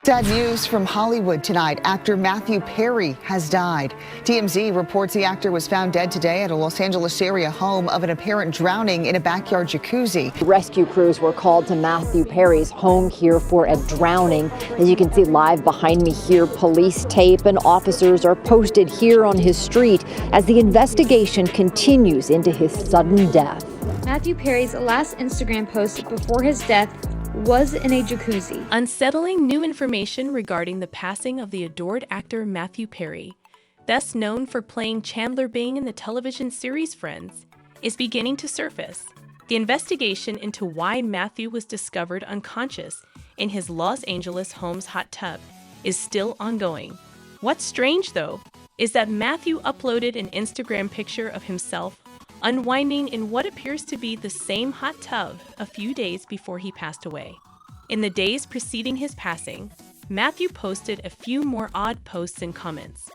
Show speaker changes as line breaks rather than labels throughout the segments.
Sad news from Hollywood tonight. Actor Matthew Perry has died. TMZ reports the actor was found dead today at a Los Angeles area home of an apparent drowning in a backyard jacuzzi.
Rescue crews were called to Matthew Perry's home here for a drowning. As you can see live behind me here, police tape and officers are posted here on his street as the investigation continues into his sudden death.
Matthew Perry's last Instagram post before his death was in a jacuzzi.
Unsettling new information regarding the passing of the adored actor Matthew Perry, best known for playing Chandler Bing in the television series Friends, is beginning to surface. The investigation into why Matthew was discovered unconscious in his Los Angeles home's hot tub is still ongoing. What's strange, though, is that Matthew uploaded an Instagram picture of himself unwinding in what appears to be the same hot tub a few days before he passed away. In the days preceding his passing, Matthew posted a few more odd posts and comments.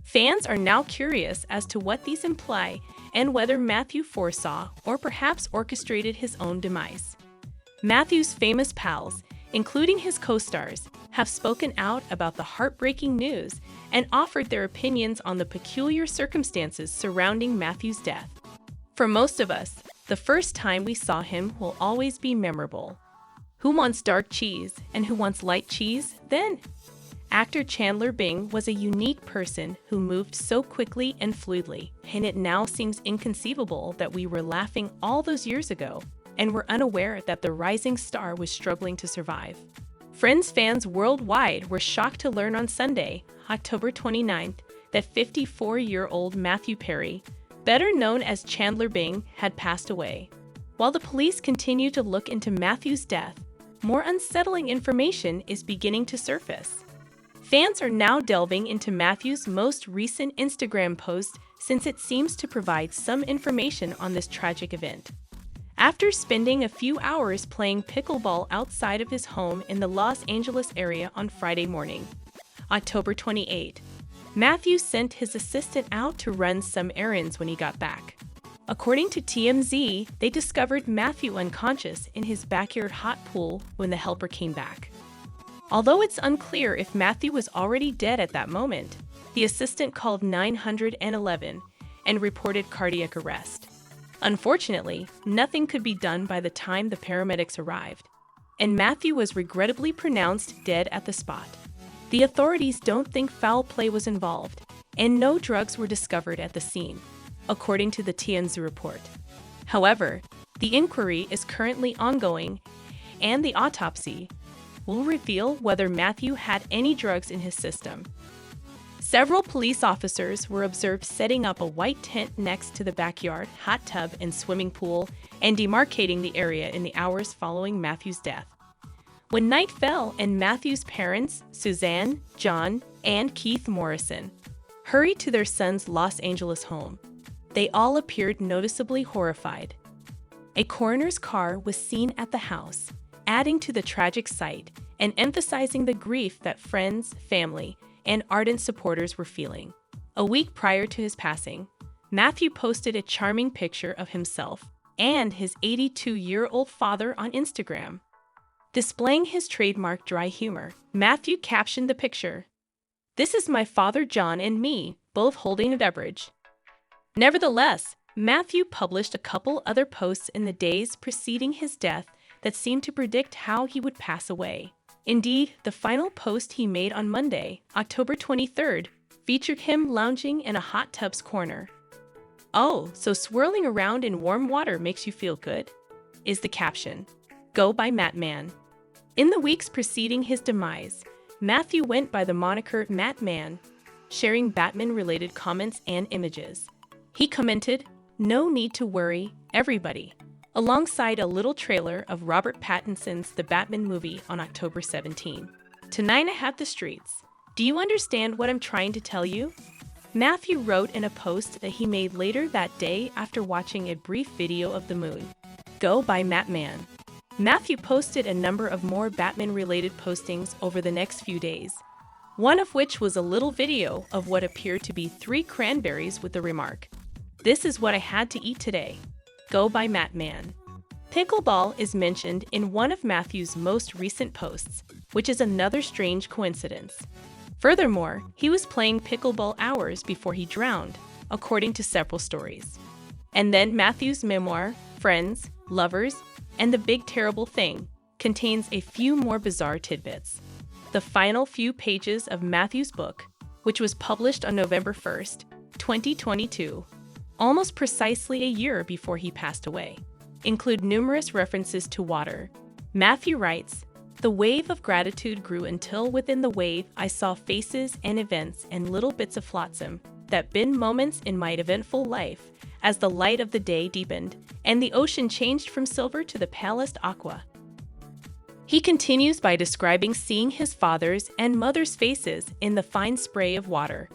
Fans are now curious as to what these imply and whether Matthew foresaw or perhaps orchestrated his own demise. Matthew's famous pals, including his co-stars, have spoken out about the heartbreaking news and offered their opinions on the peculiar circumstances surrounding Matthew's death. For most of us, the first time we saw him will always be memorable. Who wants dark cheese and who wants light cheese then? Actor Chandler Bing was a unique person who moved so quickly and fluidly, and it now seems inconceivable that we were laughing all those years ago and were unaware that the rising star was struggling to survive. Friends fans worldwide were shocked to learn on Sunday, October 29th, that 54-year-old Matthew Perry, better known as Chandler Bing, had passed away. While the police continue to look into Matthew's death, more unsettling information is beginning to surface. Fans are now delving into Matthew's most recent Instagram post since it seems to provide some information on this tragic event. After spending a few hours playing pickleball outside of his home in the Los Angeles area on Friday morning, October 28, Matthew sent his assistant out to run some errands when he got back. According to TMZ, they discovered Matthew unconscious in his backyard hot pool when the helper came back. Although it's unclear if Matthew was already dead at that moment, the assistant called 911 and reported cardiac arrest. Unfortunately, nothing could be done by the time the paramedics arrived, and Matthew was regrettably pronounced dead at the spot. The authorities don't think foul play was involved, and no drugs were discovered at the scene, according to the TMZ report. However, the inquiry is currently ongoing, and the autopsy will reveal whether Matthew had any drugs in his system. Several police officers were observed setting up a white tent next to the backyard, hot tub, and swimming pool and demarcating the area in the hours following Matthew's death. When night fell and Matthew's parents, Suzanne, John, and Keith Morrison, hurried to their son's Los Angeles home, they all appeared noticeably horrified. A coroner's car was seen at the house, adding to the tragic sight and emphasizing the grief that friends, family, and ardent supporters were feeling. A week prior to his passing, Matthew posted a charming picture of himself and his 82-year-old father on Instagram. Displaying his trademark dry humor, Matthew captioned the picture, "This is my father John and me, both holding a beverage." Nevertheless, Matthew published a couple other posts in the days preceding his death that seemed to predict how he would pass away. Indeed, the final post he made on Monday, October 23rd, featured him lounging in a hot tub's corner. "Oh, so swirling around in warm water makes you feel good?" is the caption. Go by Matt Man. In the weeks preceding his demise, Matthew went by the moniker Matt Man, sharing Batman-related comments and images. He commented, "No need to worry, everybody," alongside a little trailer of Robert Pattinson's The Batman movie on October 17. "Tonight I have the streets. Do you understand what I'm trying to tell you?" Matthew wrote in a post that he made later that day after watching a brief video of the moon. Go by Matt Man. Matthew posted a number of more Batman-related postings over the next few days, one of which was a little video of what appeared to be 3 cranberries with the remark, "This is what I had to eat today." Go by Matt Man. Pickleball is mentioned in one of Matthew's most recent posts, which is another strange coincidence. Furthermore, he was playing pickleball hours before he drowned, according to several stories. And then Matthew's memoir, Friends, Lovers, and the Big Terrible Thing, contains a few more bizarre tidbits. The final few pages of Matthew's book, which was published on November 1st, 2022, almost precisely a year before he passed away, include numerous references to water. Matthew writes, "The wave of gratitude grew until within the wave I saw faces and events and little bits of flotsam that been moments in my eventful life as the light of the day deepened and the ocean changed from silver to the palest aqua." He continues by describing seeing his father's and mother's faces in the fine spray of water.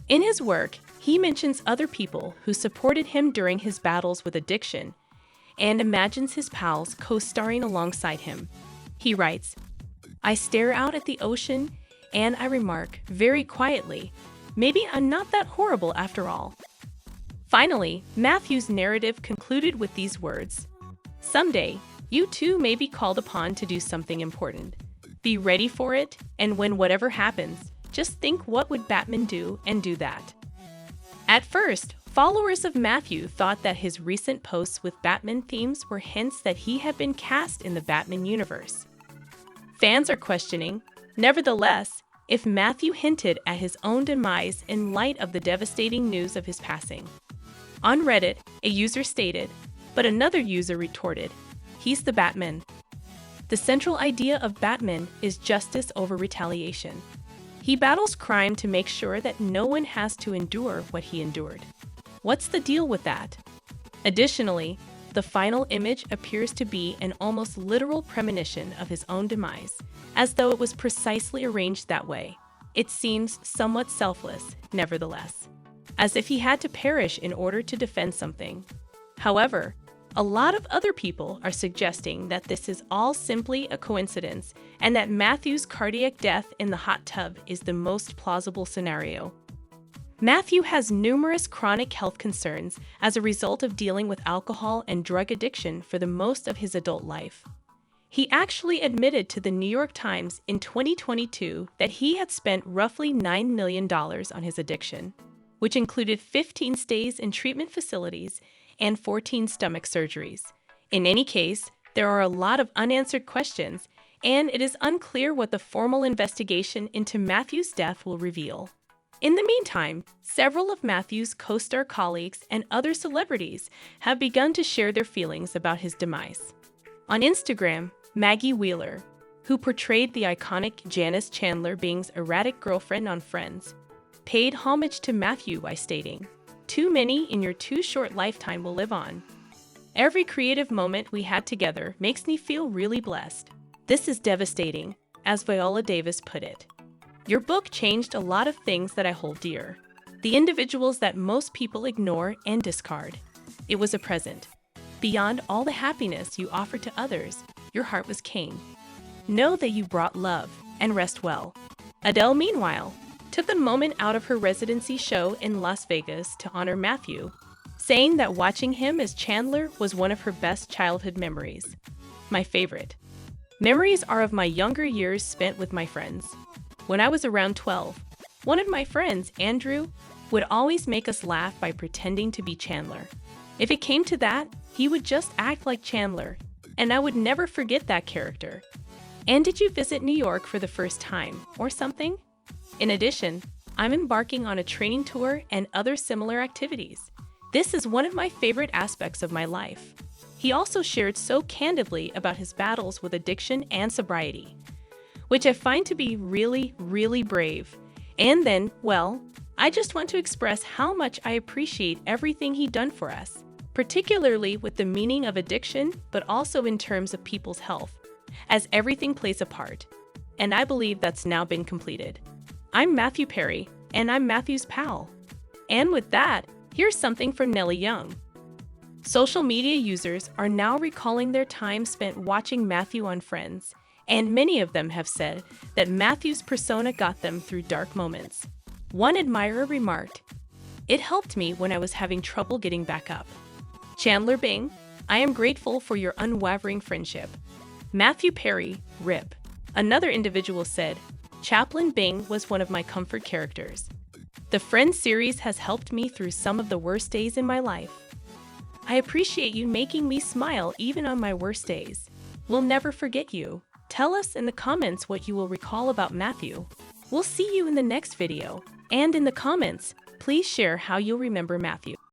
In his work, he mentions other people who supported him during his battles with addiction and imagines his pals co-starring alongside him. He writes, "I stare out at the ocean and I remark, very quietly, maybe I'm not that horrible after all." Finally, Matthew's narrative concluded with these words, "Someday, you too may be called upon to do something important. Be ready for it, and when whatever happens, just think what would Batman do and do that." At first, followers of Matthew thought that his recent posts with Batman themes were hints that he had been cast in the Batman universe. Fans are questioning, nevertheless, if Matthew hinted at his own demise in light of the devastating news of his passing. On Reddit, a user stated, but another user retorted, "He's the Batman." The central idea of Batman is justice over retaliation. He battles crime to make sure that no one has to endure what he endured. What's the deal with that? Additionally, the final image appears to be an almost literal premonition of his own demise, as though it was precisely arranged that way. It seems somewhat selfless, nevertheless, as if he had to perish in order to defend something. However, a lot of other people are suggesting that this is all simply a coincidence and that Matthew's cardiac death in the hot tub is the most plausible scenario. Matthew has numerous chronic health concerns as a result of dealing with alcohol and drug addiction for the most of his adult life. He actually admitted to the New York Times in 2022 that he had spent roughly $9 million on his addiction, which included 15 stays in treatment facilities and 14 stomach surgeries. In any case, there are a lot of unanswered questions, and it is unclear what the formal investigation into Matthew's death will reveal. In the meantime, several of Matthew's co-star colleagues and other celebrities have begun to share their feelings about his demise. On Instagram, Maggie Wheeler, who portrayed the iconic Janice Chandler Bing's erratic girlfriend on Friends, paid homage to Matthew by stating, "Too many in your too short lifetime will live on. Every creative moment we had together makes me feel really blessed. This is devastating," as Viola Davis put it. "Your book changed a lot of things that I hold dear. The individuals that most people ignore and discard. It was a present. Beyond all the happiness you offered to others, your heart was king. Know that you brought love, and rest well." Adele, meanwhile, took a moment out of her residency show in Las Vegas to honor Matthew, saying that watching him as Chandler was one of her best childhood memories. "My favorite memories are of my younger years spent with my friends. When I was around 12, one of my friends, Andrew, would always make us laugh by pretending to be Chandler. If it came to that, he would just act like Chandler, and I would never forget that character. And did you visit New York for the first time, or something? In addition, I'm embarking on a training tour and other similar activities. This is one of my favorite aspects of my life." He also shared so candidly about his battles with addiction and sobriety, which I find to be really, really brave. And then, well, I just want to express how much I appreciate everything he'd done for us, particularly with the meaning of addiction, but also in terms of people's health, as everything plays a part. And I believe that's now been completed. I'm Matthew Perry, and I'm Matthew's pal. And with that, here's something from Nellie Young. Social media users are now recalling their time spent watching Matthew on Friends, and many of them have said that Matthew's persona got them through dark moments. One admirer remarked, "It helped me when I was having trouble getting back up." Chandler Bing, I am grateful for your unwavering friendship. Matthew Perry, RIP. Another individual said, Chandler Bing was one of my comfort characters. The Friends series has helped me through some of the worst days in my life. I appreciate you making me smile even on my worst days. We'll never forget you. Tell us in the comments what you will recall about Matthew. We'll see you in the next video. And in the comments, please share how you'll remember Matthew.